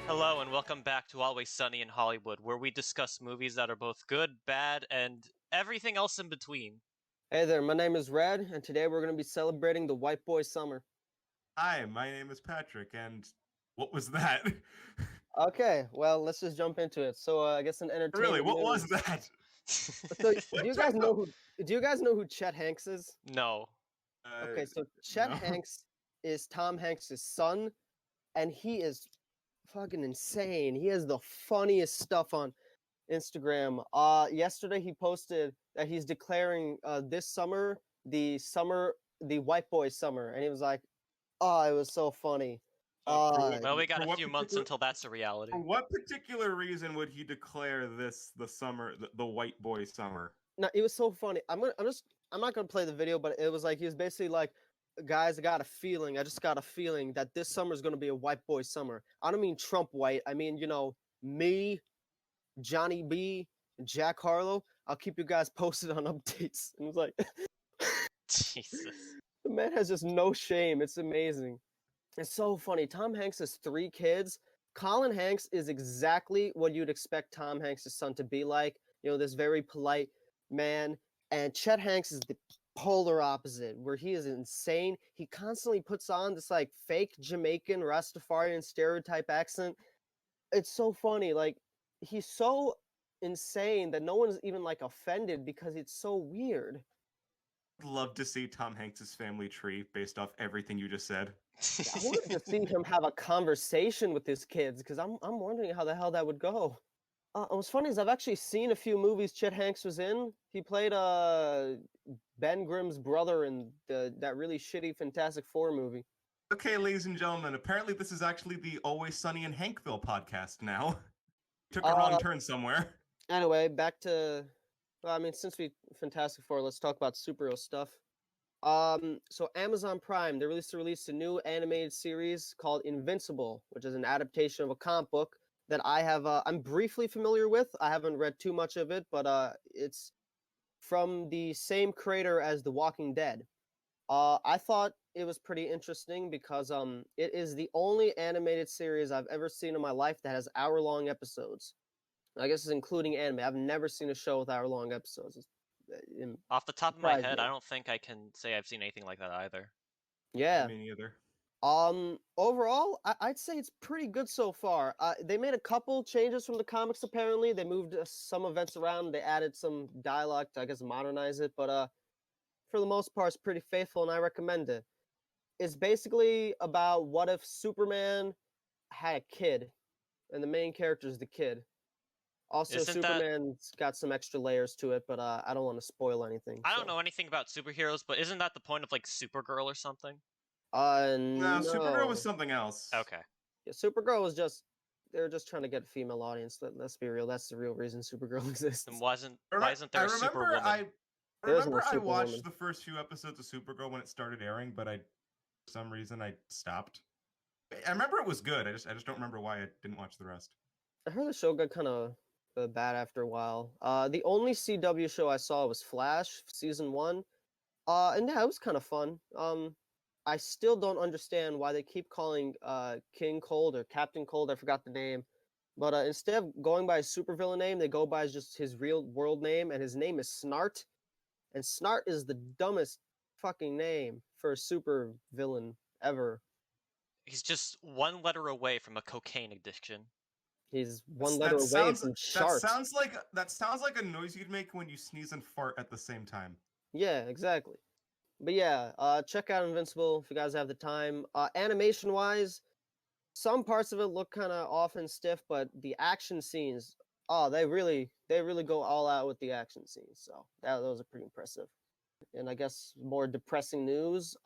Hello and welcome back to Always Sunny in Hollywood, where we discuss movies that are both good, bad, and everything else in between. Hey there, my name is Red, and today we're going to be celebrating the White Boy Summer. Hi, my name is Patrick, and what was that? Okay, well, let's just jump into it. So, I guess in Really, entertainment what was news. that? So, do you guys know who Chet Hanks is? No. Okay, so Chet no. Hanks is Tom Hanks' son, and he is fucking insane. He has the funniest stuff on Instagram. Yesterday he posted that he's declaring this summer the White Boy Summer, and he was like, "Oh, it was so funny." Well, we got a few months until that's a reality. For what particular reason would he declare this the summer, the white boy summer? No, it was so funny. I'm not gonna play the video, but it was like he was basically like, guys, I just got a feeling that this summer is gonna be a white boy summer. I don't mean Trump white. I mean, me, Johnny B, Jack Harlow. I'll keep you guys posted on updates. And it was like, Jesus. the man has just no shame. It's amazing. It's so funny. Tom Hanks has 3 kids. Colin Hanks is exactly what you'd expect Tom Hanks' son to be like. This very polite man. And Chet Hanks is the polar opposite, where he is insane. He constantly puts on this like fake Jamaican Rastafarian stereotype accent. It's so funny. Like, he's so insane that no one's even like offended because it's so weird. I'd love to see Tom Hanks's family tree based off everything you just said. I wanted to see him have a conversation with his kids because I'm wondering how the hell that would go. What's funny is I've actually seen a few movies Chet Hanks was in. He played Ben Grimm's brother in that really shitty Fantastic Four movie. Okay, ladies and gentlemen, apparently this is actually the Always Sunny in Hankville podcast now. Took a wrong turn somewhere. Anyway, back to, since we Fantastic Four, let's talk about superhero stuff. So Amazon Prime, they released a new animated series called Invincible, which is an adaptation of a comic book that I'm briefly familiar with. I haven't read too much of it, but it's from the same creator as The Walking Dead. I thought it was pretty interesting because it is the only animated series I've ever seen in my life that has hour-long episodes. I guess it's including anime. I've never seen a show with hour-long episodes. Off the top of my head, I don't think I can say I've seen anything like that either. Yeah. Me neither. Overall, I'd say it's pretty good so far. They made a couple changes from the comics. Apparently, they moved some events around. They added some dialogue to, I guess, modernize it. But for the most part, it's pretty faithful, and I recommend it. It's basically about what if Superman had a kid, and the main character is the kid. Also, Superman's got some extra layers to it, but I don't want to spoil anything. I don't know anything about superheroes, but isn't that the point of like Supergirl or something? No, Supergirl was something else. Okay. Yeah, Supergirl was they're just trying to get a female audience. Let's be real. That's the real reason Supergirl exists. And why isn't there a Superwoman? I remember I watched the first few episodes of Supergirl when it started airing, but for some reason I stopped. I remember it was good. I just don't remember why I didn't watch the rest. I heard the show got kind of bad after a while. The only CW show I saw was Flash season 1. And yeah, it was kind of fun. I still don't understand why they keep calling King Cold or Captain Cold. I forgot the name. But instead of going by his supervillain name, they go by just his real world name, and his name is Snart. And Snart is the dumbest fucking name for a supervillain ever. He's just one letter away from a cocaine addiction. He's one letter away from shark. That sounds like a noise you'd make when you sneeze and fart at the same time. Yeah, exactly. But yeah, check out Invincible if you guys have the time. Animation-wise, some parts of it look kind of off and stiff, but the action scenes, they really go all out with the action scenes. So those are pretty impressive. And I guess more depressing news: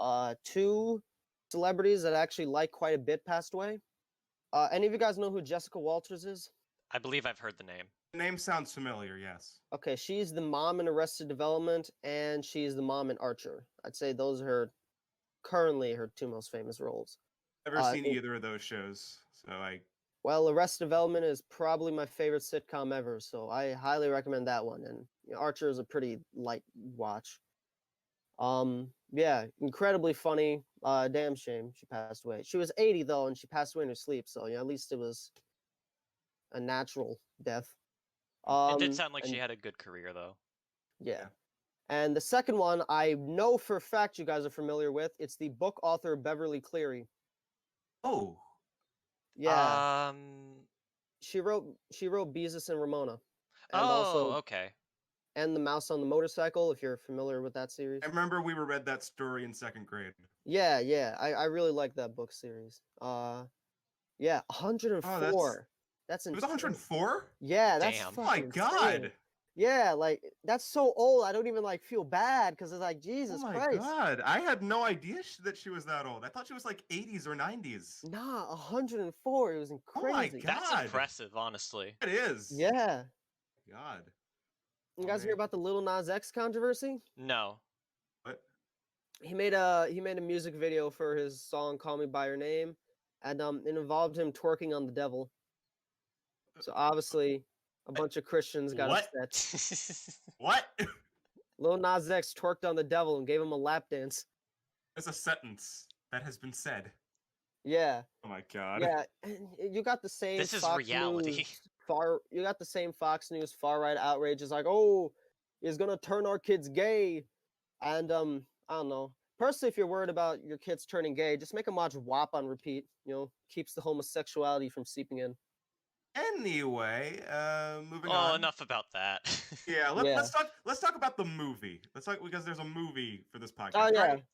2 celebrities that I actually like quite a bit passed away. Any of you guys know who Jessica Walters is? I believe I've heard the name. The name sounds familiar, yes. Okay, she's the mom in Arrested Development, and she's the mom in Archer. I'd say those are currently her 2 most famous roles. Never seen either of those shows, so Well, Arrested Development is probably my favorite sitcom ever, so I highly recommend that one. And Archer is a pretty light watch. Yeah, incredibly funny. Damn shame she passed away. She was 80 though, and she passed away in her sleep. So at least it was a natural death. It did sound like she And had a good career, though. yeah. And the second one, I know for a fact you guys are familiar with. It's the book author Beverly Cleary. Oh, Yeah, Um. she wrote Beezus and Ramona, and Oh, also okay. and the Mouse on the Motorcycle. If you're familiar with that series. I remember we read that story in second grade. Yeah, yeah, I really like that book series. Yeah, Oh, 104. That's it was insane. 104. Yeah, that's Damn. Oh my fucking insane. god. Yeah, like that's so old. I don't even like feel bad because it's like Oh Jesus my Christ. god. I had no idea that she was that old. I thought she was like 80s or 90s. Nah, 104. It was Oh my crazy. That's god. impressive, honestly. It is. Yeah. God. You Oh, guys hear man. about the Lil Nas X controversy? No. What? He made a music video for his song "Call Me by Your Name," and it involved him twerking on the devil. So obviously, a bunch of Christians got What? upset. What? Lil Nas X twerked on the devil and gave him a lap dance. It's a sentence that has been said. Yeah, Oh my god. yeah. And you got the same This is Fox reality. News You got the same Fox News far right outrage. It's like, oh, he's gonna turn our kids gay, and I don't know. Personally, if you're worried about your kids turning gay, just make them watch WAP on repeat. You know, keeps the homosexuality from seeping in. Anyway, moving Oh, on. enough about that. Yeah, Yeah. let's talk about the movie. Let's talk because there's a movie for this podcast, Oh yeah. right?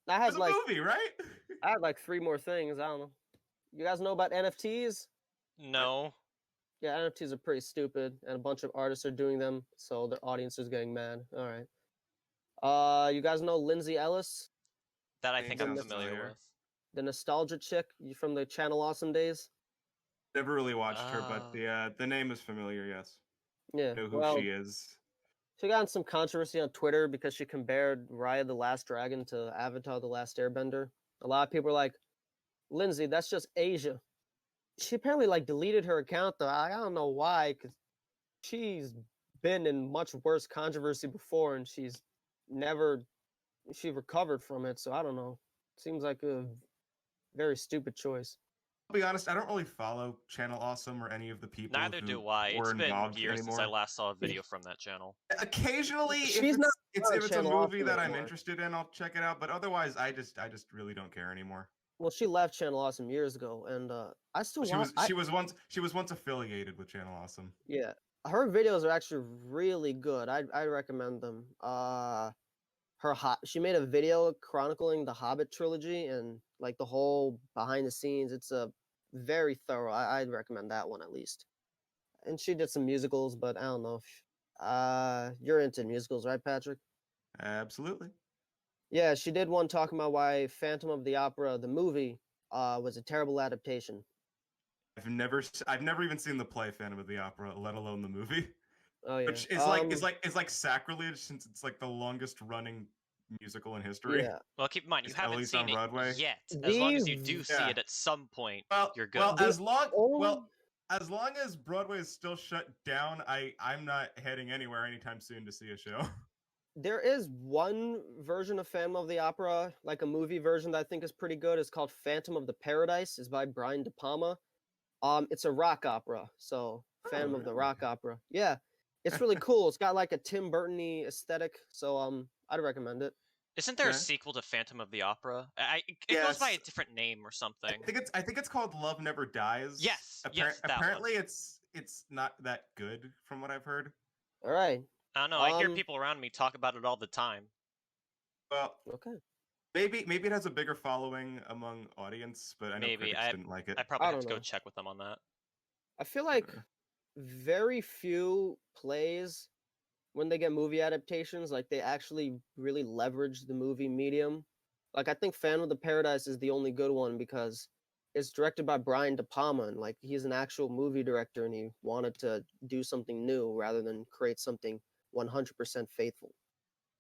I There's had a like movie, right? I had like three more things. I don't know. You guys know about NFTs? No. Yeah, NFTs are pretty stupid, and a bunch of artists are doing them, so their audience is getting mad. All right. You guys know Lindsay Ellis, That I Name think I'm the sounds nos- familiar familiar. with. the nostalgia chick from the Channel Awesome days? Never really watched her, but Oh. the name is familiar. Yes, Yeah. I know who Well, she is. she got in some controversy on Twitter because she compared Raya the Last Dragon to Avatar the Last Airbender. A lot of people are like, Lindsay, that's just Asia. She apparently like deleted her account though. I don't know why, because she's been in much worse controversy before and never she recovered from it. So I don't know. Seems like a very stupid choice. I'll be honest, I don't really follow Channel Awesome or any of the people Neither who do I. were It's been involved years since I anymore. last saw a video from that channel. Occasionally, She's not on if it's a Channel movie Awesome that I'm anymore. interested in, I'll check it out. But otherwise, I just really don't care anymore. Well, she left Channel Awesome years ago, and I still She watch. was she was once affiliated with Channel Awesome. Yeah, her videos are actually really good. I recommend them. She made a video chronicling the Hobbit trilogy and like the whole behind the scenes. It's a very thorough. I'd recommend that one at least. And she did some musicals, but I don't know. You're into musicals, right, Patrick? Absolutely. Yeah, she did one talking about why Phantom of the Opera, the movie, was a terrible adaptation. I've never even seen the play Phantom of the Opera, let alone the movie. Oh yeah. Which is like sacrilege since it's like the longest running musical in history. Yeah. Well, keep in mind, you At haven't least seen on it Broadway. yet. As long as you The do see Yeah. it at some point, Well, you're good. well, The only as long as Broadway is still shut down, I'm not heading anywhere anytime soon to see a show. there is one version of Phantom of the Opera, like a movie version that I think is pretty good. It's called Phantom of the Paradise. It's by Brian De Palma. It's a rock opera, so Phantom of the really? Rock Opera. Yeah, it's really cool. It's got like a Tim Burton-y aesthetic, so I'd recommend it. Isn't there a Okay. sequel to Phantom of the Opera? It goes by a different name or something. I think it's called Love Never Dies. Yes, yes, that one. Apparently it's not that good from what I've heard. All right. I don't know. I hear people around me talk about it all the time. Well, Okay. maybe it has a bigger following among audience, but I know Maybe. critics didn't like it. I probably I have don't to go know. check with them on that. I feel like very few plays, when they get movie adaptations, like they actually really leverage the movie medium. Like I think Phantom of the Paradise is the only good one because it's directed by Brian De Palma, and like he's an actual movie director, and he wanted to do something new rather than create something 100% faithful.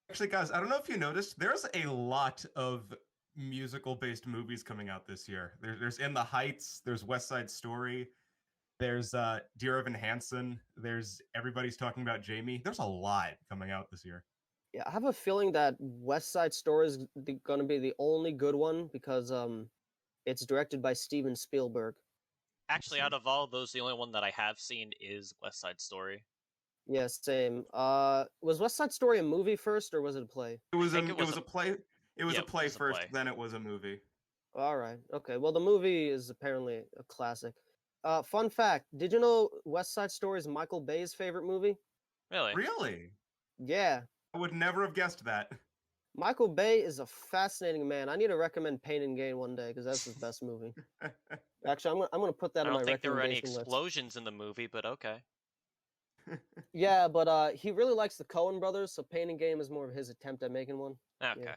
Actually, guys, I don't know if you noticed, there's a lot of musical-based movies coming out this year. There's In the Heights, there's West Side Story, there's Dear Evan Hansen, there's Everybody's Talking About Jamie. There's a lot coming out this year. Yeah, I have a feeling that West Side Story is going to be the only good one because it's directed by Steven Spielberg. Actually, out of all those, the only one that I have seen is West Side Story. Yeah, same. Was West Side Story a movie first, or was it a play? It was I think a it it was was a a play. It was yeah, a it play was a first, play. then it was a movie. All right. Okay. Well, the movie is apparently a classic. Fun fact: did you know West Side Story is Michael Bay's favorite movie? Really? Really? Yeah, I would never have guessed that. Michael Bay is a fascinating man. I need to recommend Pain and Gain one day because that's his best movie. Actually, I'm gonna put that I on my don't think there were any recommendation list. explosions in the movie, but okay. Yeah, but he really likes the Coen brothers, so Pain and Gain is more of his attempt at making one. Yeah. Okay.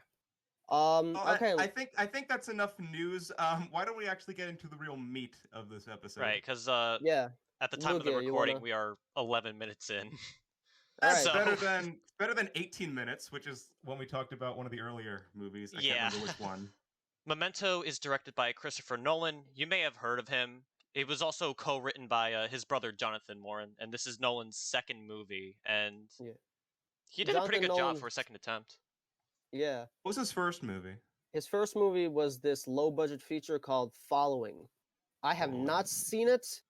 Well, Okay. I think that's enough news. Why don't we actually get into the real meat of this episode? Right, because Yeah. at the time of the Lugia, you recording, wanna? we are 11 minutes in. All That's right. So, better than 18 minutes, which is when we talked about one of the earlier movies. I can't yeah. remember which one. Memento is directed by Christopher Nolan. You may have heard of him. It was also co-written by his brother Jonathan Morin, and this is Nolan's second movie, and Yeah. he did a pretty Jonathan good job Nolan. for a second attempt. Yeah. What was his first movie? His first movie was this low budget feature called Following. I have not seen it,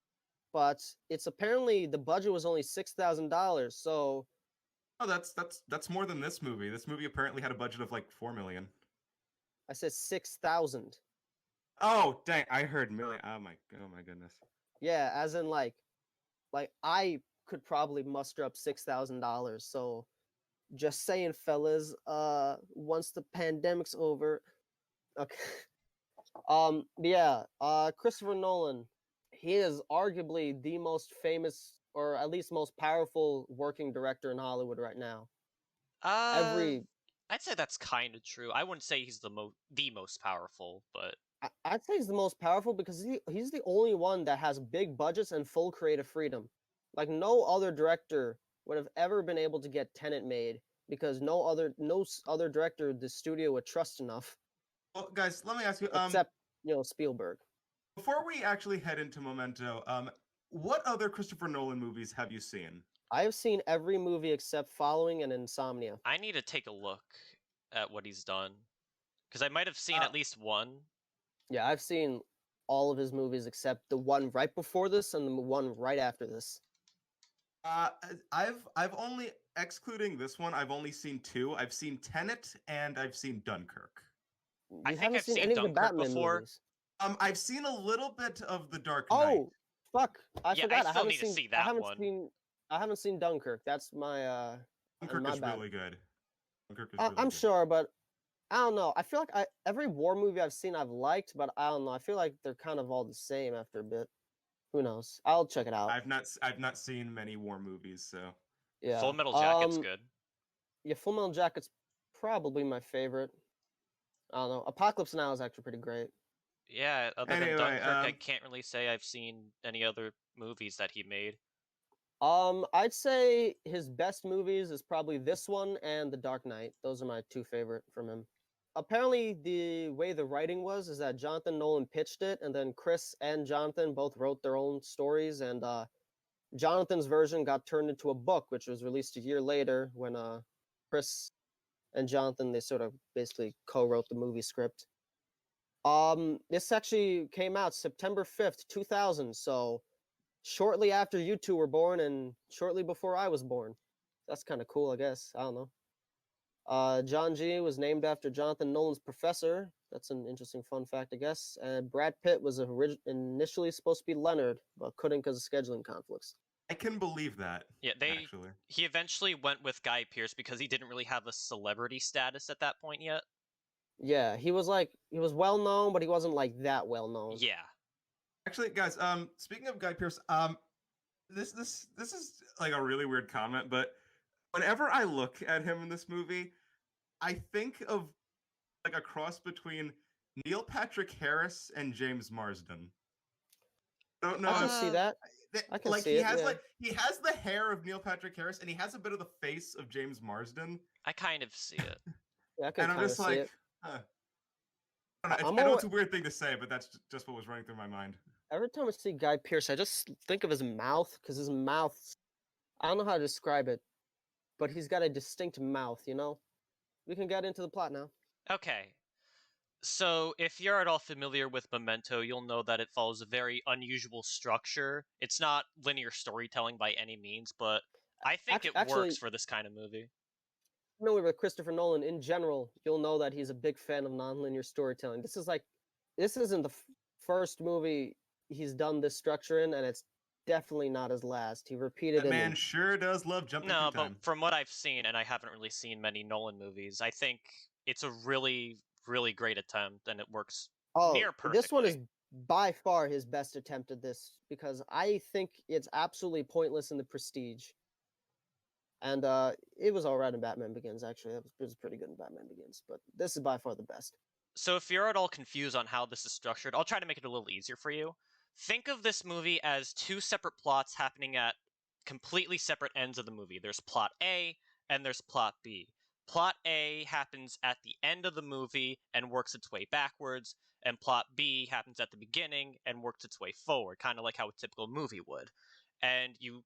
but it's apparently the budget was only $6,000. So Oh, that's more than this movie. This movie apparently had a budget of like 4 million. I said 6,000. Oh, dang! I heard million. Oh my goodness. Yeah, as in like I could probably muster up $6,000. So just saying, fellas, once the pandemic's over, okay. Yeah, Christopher Nolan, he is arguably the most famous, or at least most powerful working director in Hollywood right now. Uh, Every, I'd say that's kind of true. I wouldn't say he's the most powerful, but I'd say he's the most powerful because he's the only one that has big budgets and full creative freedom. Like no other director would have ever been able to get Tenet made because no other director the studio would trust enough, Well, guys, let me ask you. except Spielberg. Before we actually head into Memento, what other Christopher Nolan movies have you seen? I have seen every movie except Following and Insomnia. I need to take a look at what he's done because I might have seen Uh, at least one. Yeah, I've seen all of his movies except the one right before this and the one right after this. Uh, I've only excluding this one. I've only seen two. I've seen Tenet and I've seen Dunkirk. I You think haven't I've seen seen any of the Dunkirk Batman before. movies. I've seen a little bit of The Dark Knight. Oh, fuck! I Yeah, forgot. I still haven't need to seen. see I that haven't one. seen. I haven't seen Dunkirk. That's my Dunkirk my is bad. really good. Dunkirk is I, really I'm good. sure, but I don't know. I feel like every war movie I've seen I've liked, but I don't know. I feel like they're kind of all the same after a bit. Who knows? I'll check it out. I've not seen many war movies, so Yeah. Full Metal Jacket's Um. good. Yeah. Full Metal Jacket's probably my favorite. I don't know. Apocalypse Now is actually pretty great. Yeah, other than anyway, Dunkirk, I can't really say I've seen any other movies that he made. I'd say his best movies is probably this one and The Dark Knight. Those are my two favorite from him. Apparently, the way the writing was is that Jonathan Nolan pitched it, and then Chris and Jonathan both wrote their own stories, and Jonathan's version got turned into a book, which was released a year later when Chris and Jonathan they sort of basically co-wrote the movie script. This actually came out September 5th, 2000, so shortly after you two were born and shortly before I was born. That's kind of cool, I guess. I don't know. John G was named after Jonathan Nolan's professor. That's an interesting fun fact, I guess. And Brad Pitt was initially supposed to be Leonard, but couldn't because of scheduling conflicts. I can believe that. Yeah, actually. he eventually went with Guy Pearce because he didn't really have a celebrity status at that point yet. Yeah, he was well known, but he wasn't like that well known. Yeah. Actually, guys, speaking of Guy Pearce, this is like a really weird comment, but whenever I look at him in this movie, I think of like a cross between Neil Patrick Harris and James Marsden. I don't know. I can see that. I can see it. Yeah. He has the hair of Neil Patrick Harris, and he has a bit of the face of James Marsden. I kind of see it. Yeah, I can And I'm kind of just see like, it. huh. I know it's a weird thing to say, but that's just what was running through my mind. Every time I see Guy Pearce, I just think of his mouth because his mouth. I don't know how to describe it, but he's got a distinct mouth. You know. We can get into the plot now. Okay. So, if you're at all familiar with Memento, you'll know that it follows a very unusual structure. It's not linear storytelling by any means, but I think it works Actually, for this kind of movie. familiar with Christopher Nolan in general, you'll know that he's a big fan of nonlinear storytelling. This isn't the first movie he's done this structure in, and it's definitely not his last. He repeated That it man in. sure does love jumping No, through but time. from what I've seen, and I haven't really seen many Nolan movies, I think it's a really, really great attempt, and it works Oh, near this one is perfectly. by far his best attempt at this because I think it's absolutely pointless in The Prestige. And it was alright in Batman Begins, actually. It was pretty good in Batman Begins, but this is by far the best. So if you're at all confused on how this is structured, I'll try to make it a little easier for you. Think of this movie as two separate plots happening at completely separate ends of the movie. There's plot A and there's plot B. Plot A happens at the end of the movie and works its way backwards, and plot B happens at the beginning and works its way forward, kind of like how a typical movie would. And you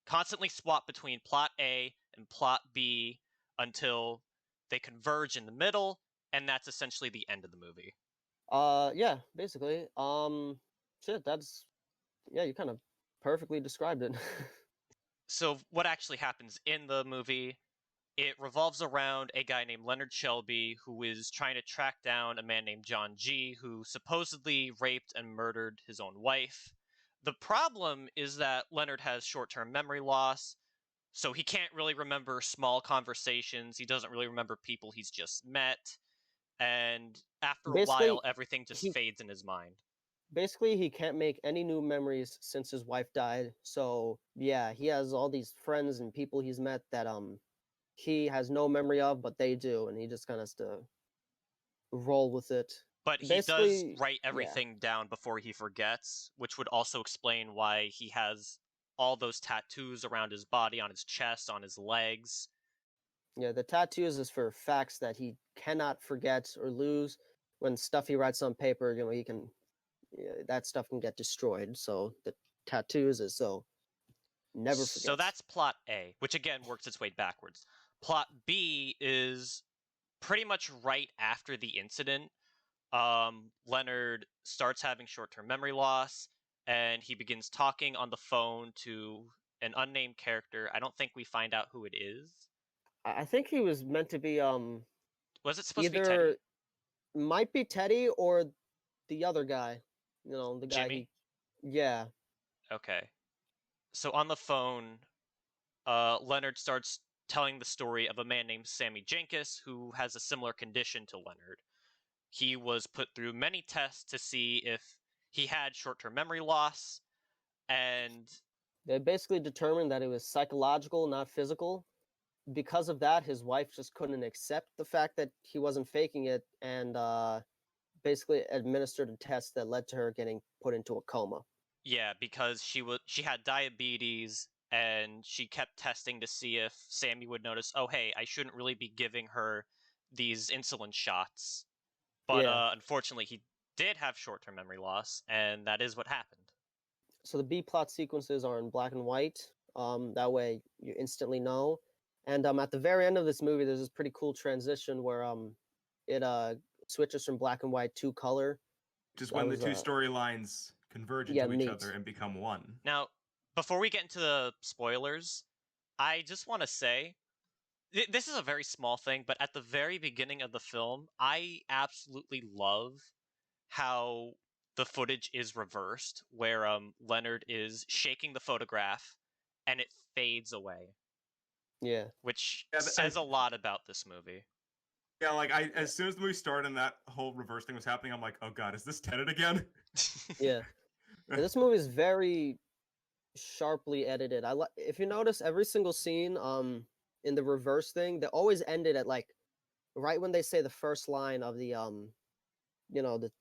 constantly swap between plot A and plot B until they converge in the middle, and that's essentially the end of the movie. Yeah, basically. Shit, yeah, you kind of perfectly described it. So what actually happens in the movie, it revolves around a guy named Leonard Shelby who is trying to track down a man named John G who supposedly raped and murdered his own wife. The problem is that Leonard has short-term memory loss, so he can't really remember small conversations, he doesn't really remember people he's just met, and after a while basically, everything just he fades in his mind. basically he can't make any new memories since his wife died. So yeah, he has all these friends and people he's met that he has no memory of, but they do, and he just kind of has to roll with it. But he does Basically, write yeah, everything down before he forgets, which would also explain why he has all those tattoos around his body, on his chest, on his legs. yeah. The tattoos is for facts that he cannot forget or lose. When stuff he writes on paper, he can that stuff can get destroyed. So the tattoos is so never So forgets. that's plot A, which again works its way backwards. Plot B is pretty much right after the incident. Leonard starts having short term memory loss, and he begins talking on the phone to an unnamed character. I don't think we find out who it is. I think he was meant to be Was it supposed to be either Teddy? might be Teddy or the other guy. The guy Jimmy? he yeah. Okay. So on the phone, Leonard starts telling the story of a man named Sammy Jenkins who has a similar condition to Leonard. He was put through many tests to see if he had short term memory loss, and They basically determined that it was psychological, not physical. Because of that, his wife just couldn't accept the fact that he wasn't faking it, and basically administered a test that led to her getting put into a coma. yeah, because she had diabetes and she kept testing to see if Sammy would notice, oh hey, I shouldn't really be giving her these insulin shots. But Yeah. unfortunately he did have short-term memory loss, and that is what happened. So the B plot sequences are in black and white. That way you instantly know. And at the very end of this movie, there's this pretty cool transition where it switches from black and white to color. Just That when the was two storylines converge yeah, into each other neat. and become one. Now, before we get into the spoilers, I just want to say this is a very small thing, but at the very beginning of the film, I absolutely love how the footage is reversed, where Leonard is shaking the photograph and it fades away, Yeah. which Yeah, says a lot about this movie. yeah. Like Yeah. as soon as the movie started and that whole reverse thing was happening, I'm like, oh god, is this Tenet again? Yeah. This movie is very sharply edited. If you notice every single scene in the reverse thing, they always ended at like right when they say the first line of the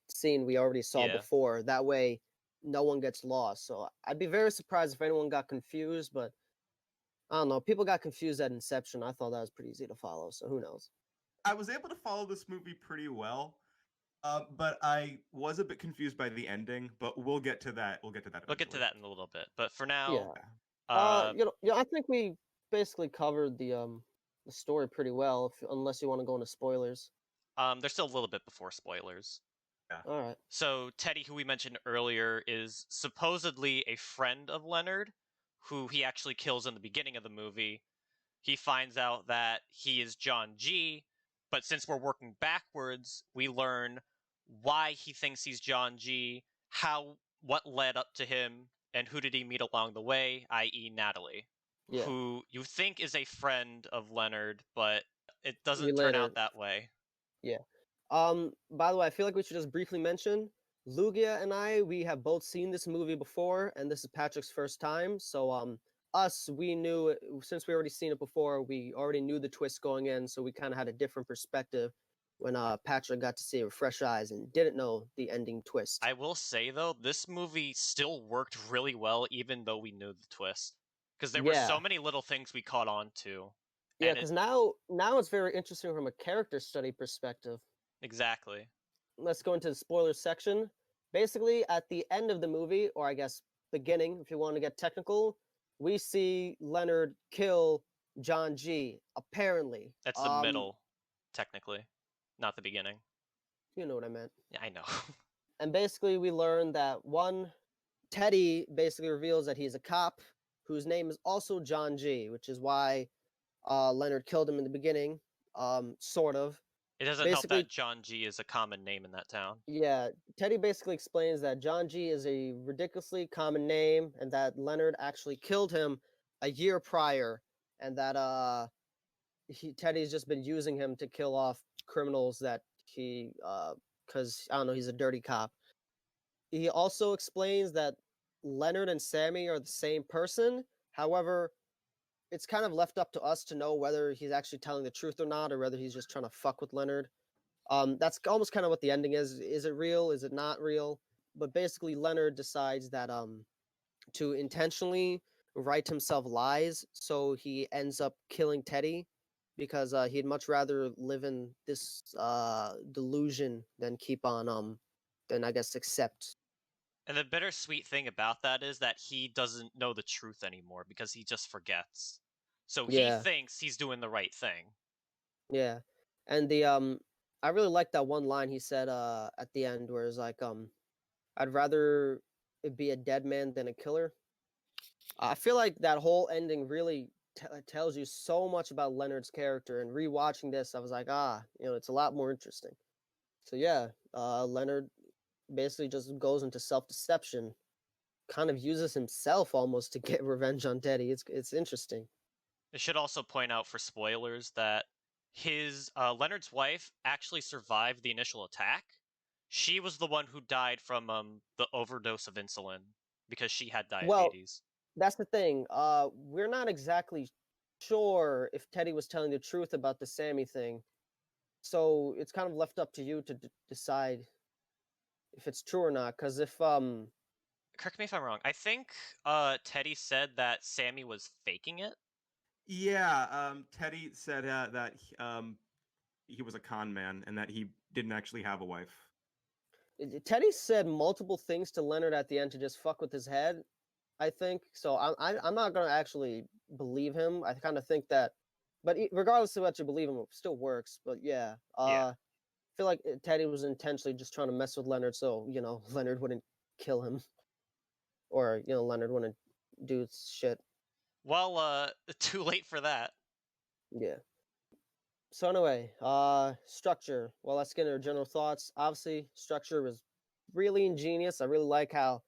scene we already saw Yeah. before. That way no one gets lost. So I'd be very surprised if anyone got confused, but I don't know. People got confused at Inception. I thought that was pretty easy to follow, so who knows? I was able to follow this movie pretty well, but I was a bit confused by the ending. But we'll get to that. We'll get to that We'll get to eventually. that in a little bit. But for now, Yeah. uh, Yeah, I think we basically covered the story pretty well, unless you want to go into spoilers. There's still a little bit before spoilers. All right. So Teddy, who we mentioned earlier, is supposedly a friend of Leonard, who he actually kills in the beginning of the movie. He finds out that he is John G, but since we're working backwards, we learn why he thinks he's John G, what led up to him, and who did he meet along the way, i.e. Natalie, Yeah. who you think is a friend of Leonard, but it We doesn't turn later. out that way. Yeah. By the way, I feel like we should just briefly mention Lugia and we have both seen this movie before, and this is Patrick's first time. So, we knew since we already seen it before, we already knew the twist going in, so we kind of had a different perspective when Patrick got to see it with fresh eyes and didn't know the ending twist. I will say though, this movie still worked really well, even though we knew the twist, because there were Yeah. so many little things we caught on to. Yeah, And it, because now it's very interesting from a character study perspective. exactly. Let's go into the spoiler section. Basically, at the end of the movie, or I guess beginning, if you want to get technical, we see Leonard kill John G. Apparently, That's the middle, technically, not the beginning. you know what I meant. Yeah, I know. And basically, we learn that Teddy basically reveals that he's a cop whose name is also John G, which is why Leonard killed him in the beginning. Sort of. It doesn't help Basically, that John G is a common name in that town. yeah, Teddy basically explains that John G is a ridiculously common name and that Leonard actually killed him a year prior and that Teddy's just been using him to kill off criminals that he cuz I don't know, he's a dirty cop. He also explains that Leonard and Sammy are the same person. However, it's kind of left up to us to know whether he's actually telling the truth or not or whether he's just trying to fuck with Leonard. That's almost kind of what the ending is. Is it real? Is it not real? But basically, Leonard decides that to intentionally write himself lies, so he ends up killing Teddy because he'd much rather live in this delusion than keep on than I guess accept. And the bittersweet thing about that is that he doesn't know the truth anymore because he just forgets. So he Yeah, thinks he's doing the right thing. yeah, and the I really like that one line he said at the end where it's like I'd rather it be a dead man than a killer. I feel like that whole ending really tells you so much about Leonard's character. And rewatching this, I was like, it's a lot more interesting. So yeah, Leonard basically just goes into self-deception, kind of uses himself almost to get revenge on Teddy. It's interesting. I should also point out for spoilers that his Leonard's wife actually survived the initial attack. She was the one who died from the overdose of insulin because she had Well, diabetes. that's the thing. We're not exactly sure if Teddy was telling the truth about the Sammy thing. So it's kind of left up to you to decide if it's true or not. Because if Correct me if I'm wrong. I think Teddy said that Sammy was faking it. Yeah, Teddy said that he was a con man and that he didn't actually have a wife. Teddy said multiple things to Leonard at the end to just fuck with his head, I think. So I'm not gonna actually believe him. I kind of think that, but regardless of what you believe him, it still works. But yeah, Yeah. I feel like Teddy was intentionally just trying to mess with Leonard, so Leonard wouldn't kill him, or Leonard wouldn't do shit. Well, too late for that. Yeah. So anyway, structure. Well, let's get into our general thoughts. Obviously, structure was really ingenious. I really like how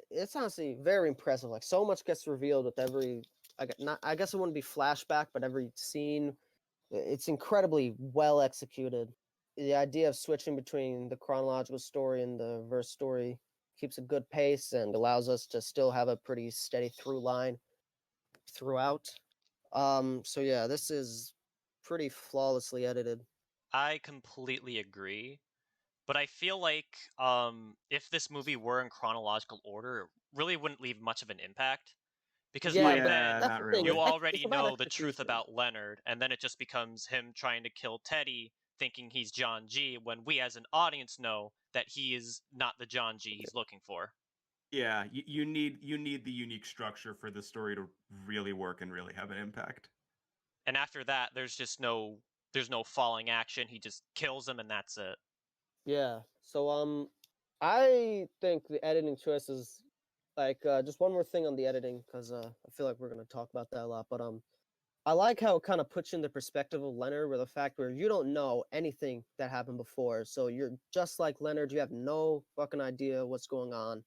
it's honestly very impressive. Like so much gets revealed with every. I guess it wouldn't be flashback, but every scene, it's incredibly well executed. The idea of switching between the chronological story and the verse story keeps a good pace and allows us to still have a pretty steady through line throughout. So yeah, this is pretty flawlessly edited. I completely agree. But I feel like if this movie were in chronological order, it really wouldn't leave much of an impact. Because Yeah, by but Yeah, then, that's not the thing. really. you already It's about know the truth execution. about Leonard, and then it just becomes him trying to kill Teddy, thinking he's John G, when we as an audience know that he is not the John G he's looking for. Yeah, you need the unique structure for the story to really work and really have an impact. And after that, there's just no there's no falling action. He just kills him and that's it. Yeah. So I think the editing choices, like just one more thing on the editing, because I feel like we're gonna talk about that a lot. But I like how it kind of puts you in the perspective of Leonard, where the fact where you don't know anything that happened before, so you're just like Leonard. You have no fucking idea what's going on,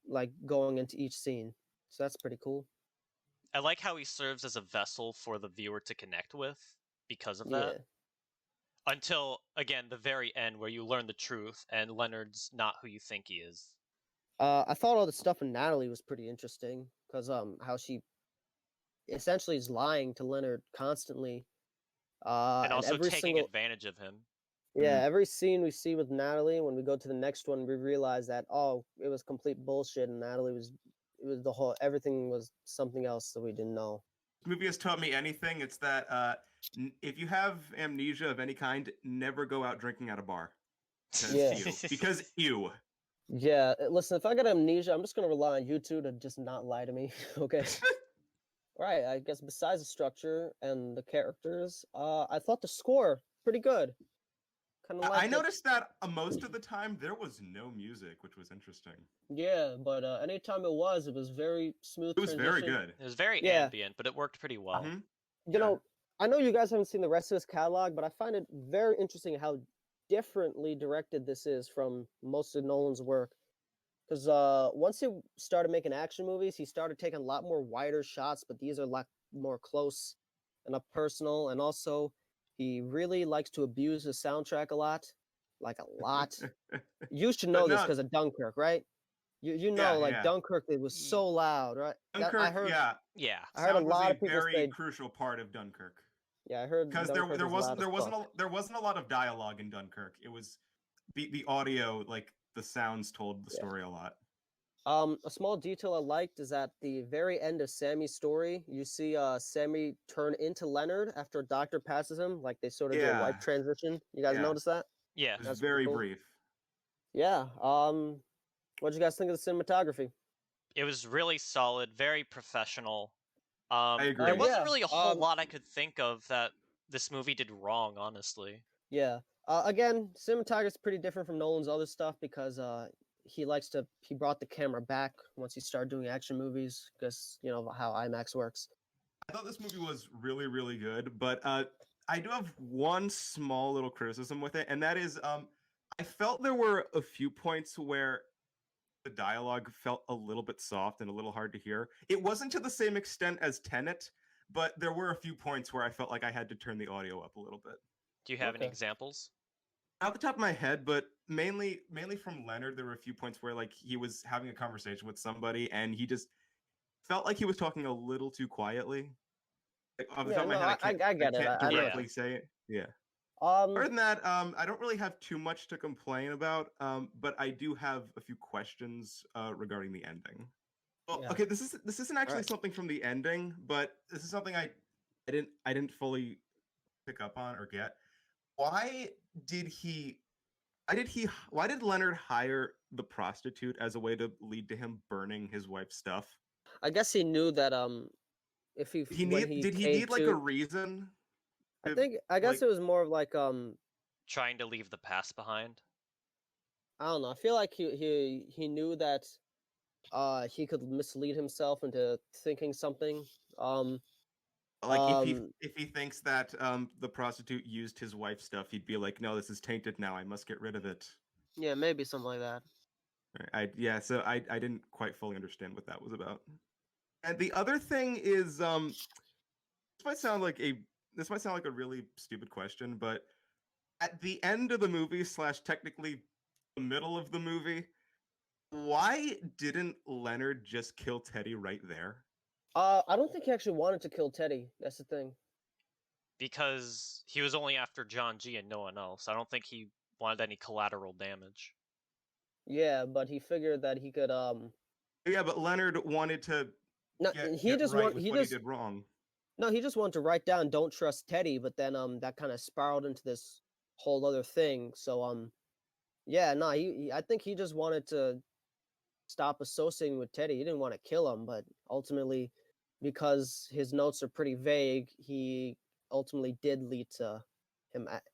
like going into each scene. So that's pretty cool. I like how he serves as a vessel for the viewer to connect with because of that. Yeah. Until, again, the very end where you learn the truth and Leonard's not who you think he is. I thought all the stuff with Natalie was pretty interesting because how she essentially is lying to Leonard constantly. And And also every taking single advantage of him. yeah, every scene we see with Natalie, when we go to the next one, we realize that it was complete bullshit, and Natalie was it was the whole everything was something else that we didn't know. This movie has taught me anything. It's that if you have amnesia of any kind, never go out drinking at a bar. Yeah. Because you. Yeah, listen, if I got amnesia, I'm just gonna rely on you two to just not lie to me, okay? Right, I guess besides the structure and the characters, I thought the score pretty good. Kind of I like noticed that most of the time there was no music, which was interesting. yeah, but anytime it was very smooth It was very transition. good. It was very Yeah. ambient, but it worked pretty well. Mhm. You know, I know you guys haven't seen the rest of this catalog, but I find it very interesting how differently directed this is from most of Nolan's work. Because once he started making action movies, he started taking a lot more wider shots, but these are a lot more close and up personal. And also, he really likes to abuse the soundtrack a lot, like a lot. You should know But this no, because of Dunkirk, right? You yeah, know, like yeah. Dunkirk, it was so loud, right? Dunkirk, I heard yeah. Yeah. I heard a Sound was lot a of people very say, crucial part of Dunkirk. yeah, I heard Because Dunkirk there was loud wasn't as fuck. there wasn't a lot of dialogue in Dunkirk. It was the audio, like the sounds told the Yeah. story a lot. A small detail I liked is at the very end of Sammy's story, you see Sammy turn into Leonard after a doctor passes him, like they sort of do a Yeah. wipe transition. You guys Yeah. notice that? Yeah. It was That's pretty very cool. brief. Yeah. What'd you guys think of the cinematography? It was really solid, very professional. I agree. There wasn't Yeah, really a whole lot I could think of that this movie did wrong, honestly. Yeah. Again, cinematography is pretty different from Nolan's other stuff because he brought the camera back once he started doing action movies because you know how IMAX works. I thought this movie was really, really good, but I do have one small little criticism with it, and that is I felt there were a few points where the dialogue felt a little bit soft and a little hard to hear. It wasn't to the same extent as Tenet, but there were a few points where I felt like I had to turn the audio up a little bit. Do you have any Okay. examples? Not the top of my head, but mainly from Leonard, there were a few points where like he was having a conversation with somebody and he just felt like he was talking a little too quietly. Like, off the Yeah, top of my no, head, I get it. can't I know. directly say it. Yeah. Um, Other than that, I don't really have too much to complain about, but I do have a few questions regarding the ending. Well, Yeah. okay, this isn't actually Alright. something from the ending, but this is something I didn't fully pick up on or get. Why did he? Why did Leonard hire the prostitute as a way to lead to him burning his wife's stuff? I guess he knew that if Did he came need like a to, reason? I guess like- it was more of like Trying to leave the past behind? I don't know. I feel like he knew that he could mislead himself into thinking something. Like Um, if he thinks that the prostitute used his wife's stuff, he'd be like, "No, this is tainted now. I must get rid of it." yeah, maybe something like that. So I didn't quite fully understand what that was about. And the other thing is this might sound like a really stupid question, but at the end of the movie slash technically the middle of the movie, why didn't Leonard just kill Teddy right there? I don't think he actually wanted to kill Teddy. That's the thing. Because he was only after John G and no one else. I don't think he wanted any collateral damage. Yeah, but he figured that he could Yeah, but Leonard wanted to no, get right with what he did wrong. No, he just wanted to write down "Don't trust Teddy," but then that kind of spiraled into this whole other thing. So yeah, no, I think he just wanted to stop associating with Teddy. He didn't want to kill him, but ultimately, because his notes are pretty vague, he ultimately did lead to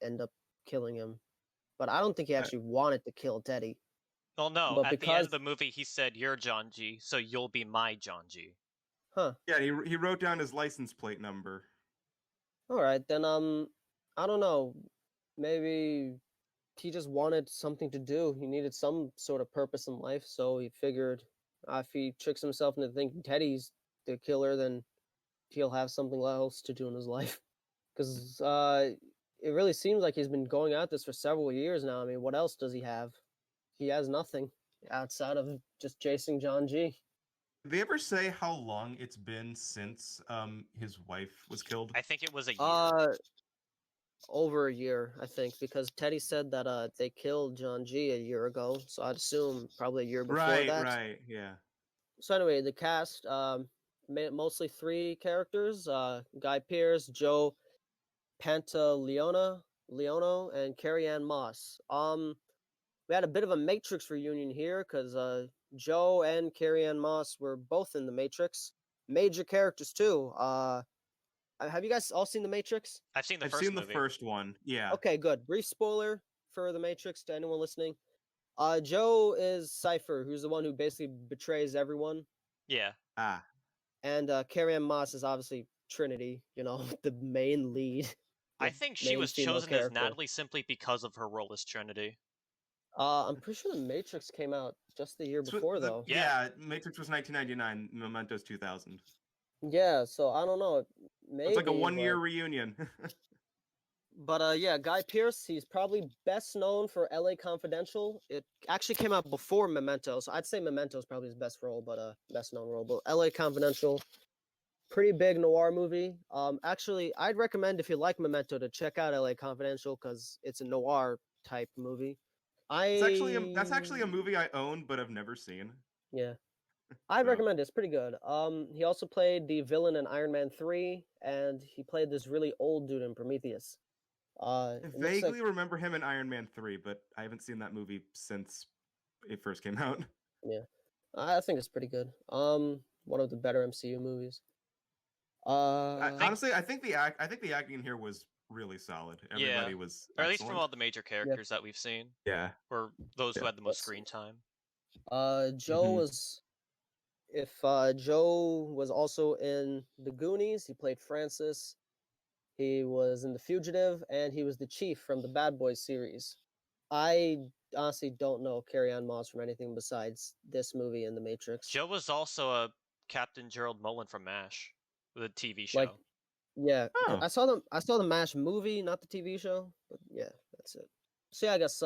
end up killing him. But I don't think he Uh, actually wanted to kill Teddy. Well, no, But at the end because, of the movie, he said, "You're John G, so you'll be my John G." huh? Yeah, he wrote down his license plate number. All right, then I don't know. Maybe he just wanted something to do. He needed some sort of purpose in life, so he figured if he tricks himself into thinking Teddy's the killer, then he'll have something else to do in his life. Because it really seems like he's been going at this for several years now. I mean, what else does he have? He has nothing outside of just chasing John G. Did they ever say how long it's been since his wife was killed? I think it was a year. Over a year, I think, because Teddy said that they killed John G a year ago, so I'd assume probably a year before that. Right, yeah. So anyway, the cast, mostly three characters: Guy Pearce, Joe Leono, and Carrie Ann Moss. We had a bit of a Matrix reunion here because Joe and Carrie Ann Moss were both in the Matrix. Major characters too. Have you guys all seen the Matrix? I've seen the I've first seen the movie. first one. Yeah. Okay, good. Brief spoiler for the Matrix to anyone listening. Joe is Cypher, who's the one who basically betrays everyone, Yeah. Ah. and Carrie Ann Moss is obviously Trinity. You know, the main lead. I the think she main was female chosen as character. Natalie simply because of her role as Trinity. I'm pretty sure the Matrix came out just the year before, though. Yeah, Matrix was 1999. Memento's 2000. Yeah, so I don't know. Maybe It's like a 1-year reunion. But yeah, Guy Pearce, he's probably best known for LA Confidential. It actually came out before Memento, so I'd say Memento is probably his best role, but best known role. But LA Confidential, pretty big noir movie. Actually, I'd recommend if you like Memento to check out LA Confidential because it's a noir type movie. That's actually a movie I own but have never seen. Yeah. I'd So- recommend it. It's pretty good. He also played the villain in Iron Man 3, and he played this really old dude in Prometheus. I It looks like vaguely remember him in Iron Man 3, but I haven't seen that movie since it first came out. yeah, I think it's pretty good. One of the better MCU movies. Honestly, I think the acting in here was really solid. Everybody was Or at least from excellent. all the major characters that we've seen, Yeah. or those who Yeah. had the most Let's screen see. time. Joe Mhm. was if Joe was also in The Goonies, he played Francis. He was in The Fugitive, and he was the chief from the Bad Boys series. I honestly don't know Carrie Ann Moss from anything besides this movie and The Matrix. Joe was also a Captain Gerald Mullen from MASH, the TV show. Like, yeah, Oh. I saw the MASH movie, not the TV show. But yeah, that's it. So yeah, I guess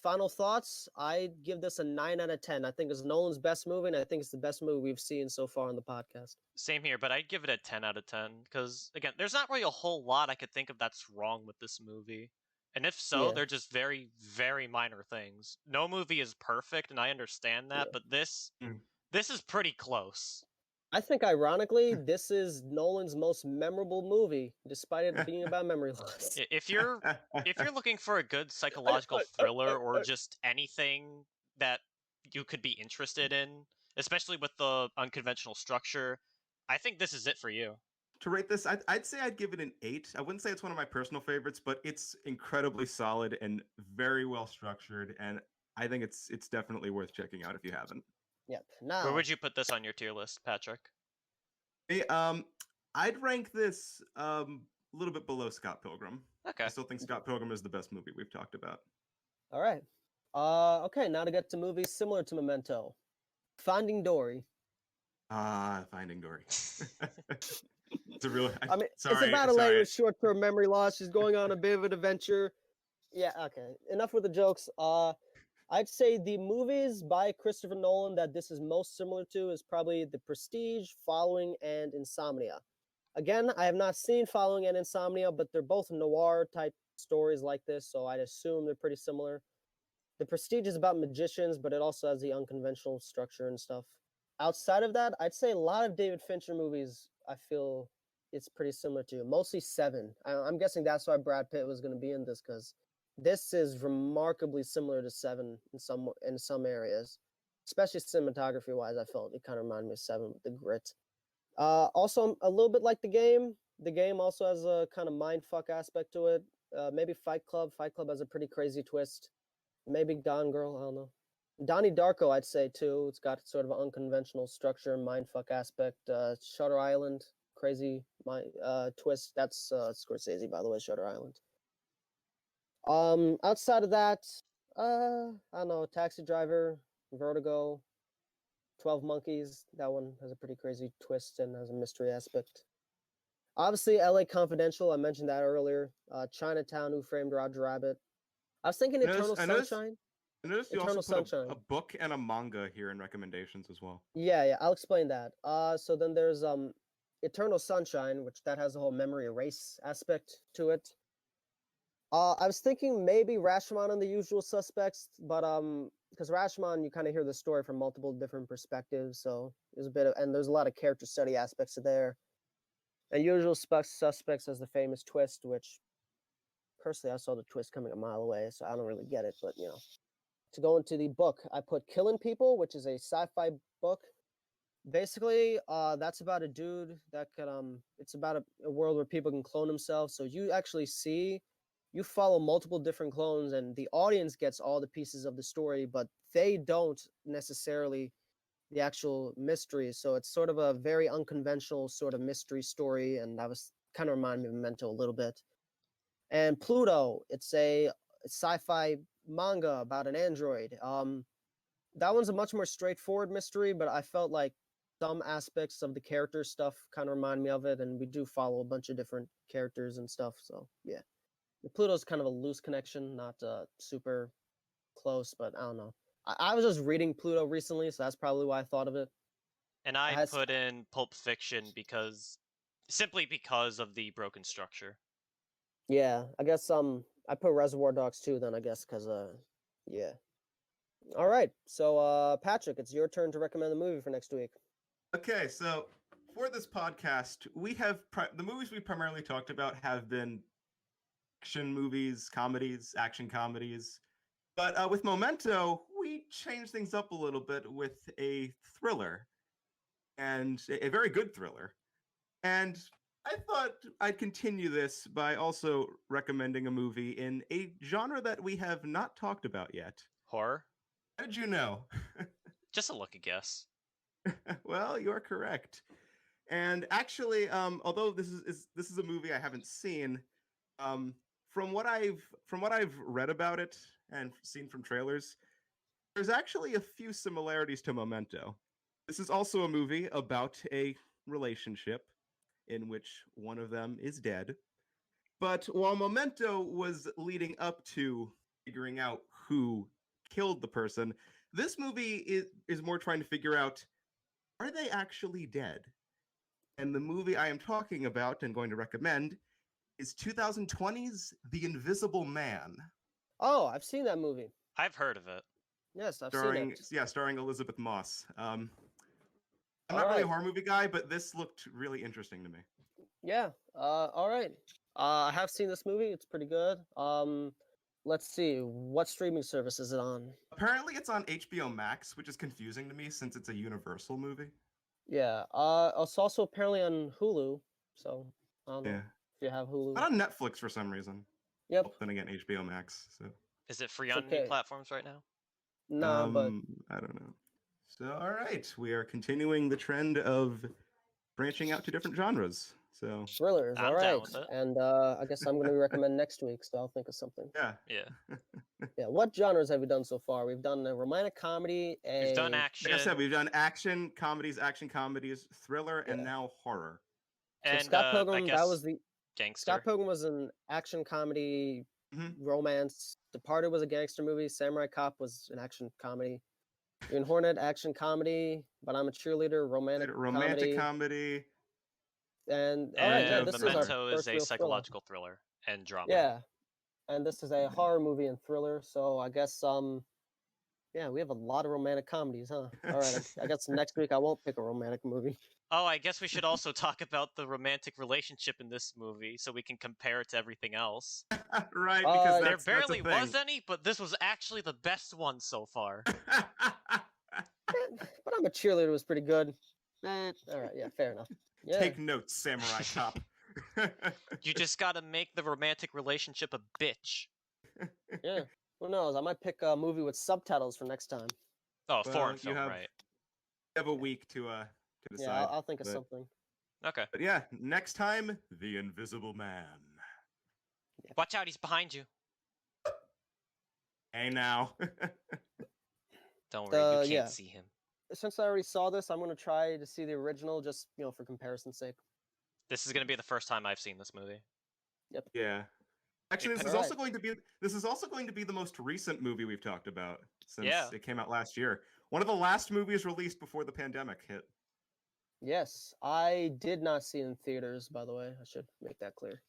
final thoughts. I'd give this a 9 out of 10. I think it's Nolan's best movie, and I think it's the best movie we've seen so far on the podcast. Same here, but I'd give it a 10 out of 10 because again, there's not really a whole lot I could think of that's wrong with this movie. And if so, Yeah. they're just very, very minor things. No movie is perfect, and I understand that, Yeah. but this Mm. this is pretty close. I think, ironically, this is Nolan's most memorable movie, despite it being about memory loss. If you're looking for a good psychological thriller or just anything that you could be interested in, especially with the unconventional structure, I think this is it for you. To rate this, I'd say I'd give it an 8. I wouldn't say it's one of my personal favorites, but it's incredibly solid and very well structured, and I think it's definitely worth checking out if you haven't. Yep. Now, Where would you put this on your tier list, Patrick? I'd rank this a little bit below Scott Pilgrim. Okay. I still think Scott Pilgrim is the best movie we've talked about. All right. Okay, now to get to movies similar to Memento. Finding Dory. Finding Dory. It's a real. I mean, sorry, it's about a lady sorry. with short-term memory loss. She's going on a bit of an adventure. Yeah, okay. Enough with the jokes. I'd say the movies by Christopher Nolan that this is most similar to is probably The Prestige, Following, and Insomnia. Again, I have not seen Following and Insomnia, but they're both noir-type stories like this, so I'd assume they're pretty similar. The Prestige is about magicians, but it also has the unconventional structure and stuff. Outside of that, I'd say a lot of David Fincher movies, I feel it's pretty similar to. Mostly Seven. I'm guessing that's why Brad Pitt was going to be in this, because this is remarkably similar to Seven in some areas, especially cinematography wise. I felt it kind of reminded me of Seven with the grit. Also, a little bit like the game. The game also has a kind of mind fuck aspect to it. Maybe Fight Club. Fight Club has a pretty crazy twist. Maybe Gone Girl. I don't know. Donnie Darko, I'd say too. It's got sort of an unconventional structure, mindfuck aspect. Shutter Island, crazy twist. That's Scorsese, by the way. Shutter Island. Outside of that, I don't know. Taxi Driver, Vertigo, 12 Monkeys. That one has a pretty crazy twist and has a mystery aspect. Obviously, L.A. Confidential. I mentioned that earlier. Chinatown, Who Framed Roger Rabbit. I was thinking Eternal Sunshine. I noticed you Eternal also put Sunshine. a book and a manga here in recommendations as well. Yeah, I'll explain that. So then there's Eternal Sunshine, which that has a whole memory erase aspect to it. I was thinking maybe Rashomon and the Usual Suspects, but because Rashomon you kind of hear the story from multiple different perspectives, so there's a bit of, and there's a lot of character study aspects of there. And Usual Suspects has the famous twist, which personally I saw the twist coming a mile away, so I don't really get it, but you know. To go into the book, I put Killing People, which is a sci-fi book. Basically, that's about a dude that could it's about a world where people can clone themselves. So you actually you follow multiple different clones, and the audience gets all the pieces of the story, but they don't necessarily the actual mystery. So it's sort of a very unconventional sort of mystery story, and that was kind of reminded me of Memento a little bit. And Pluto, it's a sci-fi manga about an android. That one's a much more straightforward mystery, but I felt like some aspects of the character stuff kind of remind me of it, and we do follow a bunch of different characters and stuff. So yeah, Pluto's kind of a loose connection, not super close, but I don't know. I was just reading Pluto recently, so that's probably why I thought of it. And I put in Pulp Fiction simply because of the broken structure. Yeah, I guess I put Reservoir Dogs too then, I guess, because yeah. All right, so Patrick, it's your turn to recommend the movie for next week. Okay, so for this podcast, we have the movies we primarily talked about have been action movies, comedies, action comedies. But with Memento, we changed things up a little bit with a thriller, and a very good thriller. And I thought I'd continue this by also recommending a movie in a genre that we have not talked about yet. Horror? How did you know? Just a lucky guess. Well, you're correct. And actually, although this is a movie I haven't seen, from what I've read about it and seen from trailers, there's actually a few similarities to Memento. This is also a movie about a relationship in which one of them is dead. But while Memento was leading up to figuring out who killed the person, this movie is more trying to figure out, are they actually dead? And the movie I am talking about and going to recommend is 2020's The Invisible Man. Oh, I've seen that movie. I've heard of it. Yes, I've seen it. Yeah, starring Elizabeth Moss. I'm not really a horror movie guy, but this looked really interesting to me. Yeah. All right. I have seen this movie. It's pretty good. Let's see. What streaming service is it on? Apparently, it's on HBO Max, which is confusing to me since it's a Universal movie. Yeah. It's also apparently on Hulu. So I don't know if you have Hulu. Not on Netflix for some reason. Yep. Well, then again, HBO Max. So. Is it free on any platforms right now? No, but I don't know. So, all right, we are continuing the trend of branching out to different genres. So thrillers, I'm all right. down with it. And I guess I'm going to recommend next week, so I'll think of something. Yeah. Yeah. What genres have we done so far? We've done a romantic comedy. We've done action. Like I said, we've done action comedies, thriller, and now horror. So and Scott Pilgrim, that was the gangster. Scott Pilgrim was an action comedy, romance. Departed was a gangster movie. Samurai Cop was an action comedy. Green Hornet, action comedy. But I'm a Cheerleader, romantic comedy. And this Memento is a psychological thriller and drama. Yeah, and this is a horror movie and thriller. So I guess yeah, we have a lot of romantic comedies, huh? All right, I guess next week I won't pick a romantic movie. Oh, I guess we should also talk about the romantic relationship in this movie so we can compare it to everything else. Right, because there barely was any, but this was actually the best one so far. But I'm a Cheerleader was pretty good. All right, yeah, fair enough. Yeah. Take notes, Samurai Cop. You just gotta make the romantic relationship a bitch. Yeah. Who knows? I might pick a movie with subtitles for next time. Oh, Well, foreign you film, have right? a week to Yeah, decide. I'll think of but, something. Okay. but yeah, next time, The Invisible Man. Watch out, he's behind you. Hey now. Don't worry, you can't Yeah. see him. Since I already saw this, I'm gonna try to see the original, just for comparison's sake. This is gonna be the first time I've seen this movie. Yep. Yeah. Actually, this is Alright. also going to be the most recent movie we've talked about since Yeah. it came out last year. One of the last movies released before the pandemic hit. Yes, I did not see it in theaters. By the way, I should make that clear.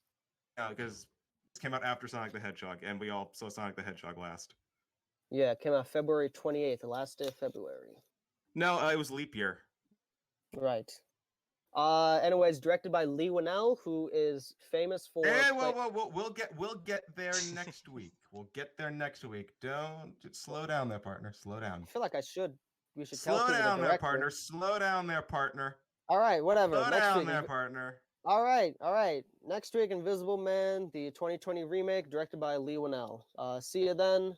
Yeah, because it came out after Sonic the Hedgehog, and we all saw Sonic the Hedgehog last. Yeah, it came out February 28th, the last day of February. No, it was leap year. Right. Anyways, directed by Lee Winnell, who is famous for. Hey, whoa! We'll get there next week. We'll get there next week. Don't slow down there, partner. Slow down. I feel like we should tell Slow people down the there, director. partner. Slow down there, partner. All right, whatever. Slow Next down week. there, partner. All right. Next week, Invisible Man, the 2020 remake, directed by Lee Winnell. See you then.